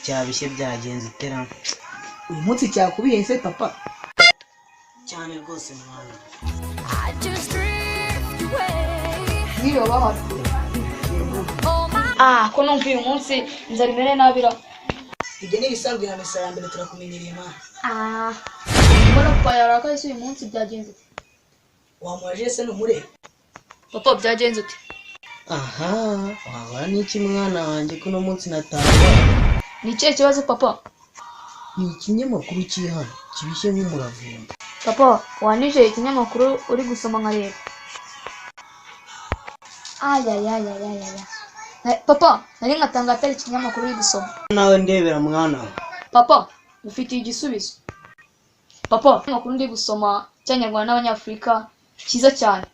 cyabishye byagenze itera. uyu munsi cyakubiye se papa? Cyane rwose mwana. Niyo bahatu. ko numva uyu munsi inzara imere nabira. Ibyo ni ibisanzwe na mesa ya mbere turakumenyereye ma. Mbona papa yarakaye se uyu munsi byagenze ute? Wamwaje se numure? Papa byagenze ute? Aha, wabara n'iki mwana wanjye ko no munsi natanga. Ni ikihe kibazo papa? Ni ikinyamakuru kiri hano kibishye nk'umuravumba. Papa wanije ikinyamakuru uri gusoma nka rero. Papa nari ngatanga atari ikinyamakuru uri gusoma. Nawe ndebera mwana. Papa ufitiye igisubizo. Papa ikinyamakuru ndi gusoma cy'Abanyarwanda n'Abanyafurika cyiza cyane.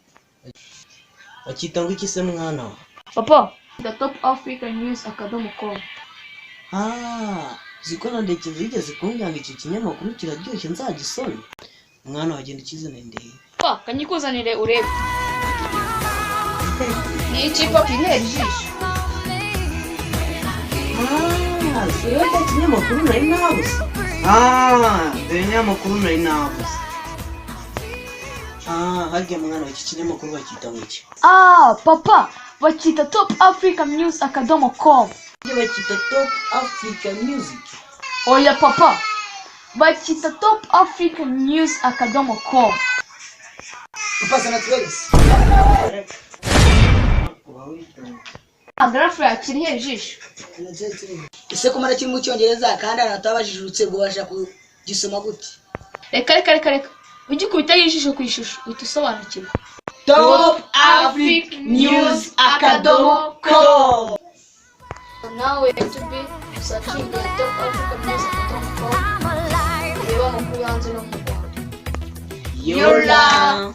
Bakita ngo iki se mwana? Papa the top African news.com. Ziko nandeke zigeze kumbwira iki kinyamakuru kiraryoshye nzagisome. Mwana wagenda ukizane ndebe. Papa kanyikuzanire urebe. Ni iki papa intera ijisho? Sirota kinyamakuru nari nabuze. Dore kinyamakuru nari nabuze. Harya mwana w'iki kinyamakuru bakita ngo iki? Papa bakita top African news.com. Bakita top African music. Oya papa bakita top African news.com. Papa sana twelese. Agrafu yakiri hejisho. Ese ko mara kiri mu cyongereza kandi aratabajijutse ngo basha kugisoma gute? Reka. Ugikubita yijisho ku ishusho utusobanukirwa. Top African news.com. Nawe YouTube searching top African news.com. Reba amakuru hanze no mu Rwanda. Yola.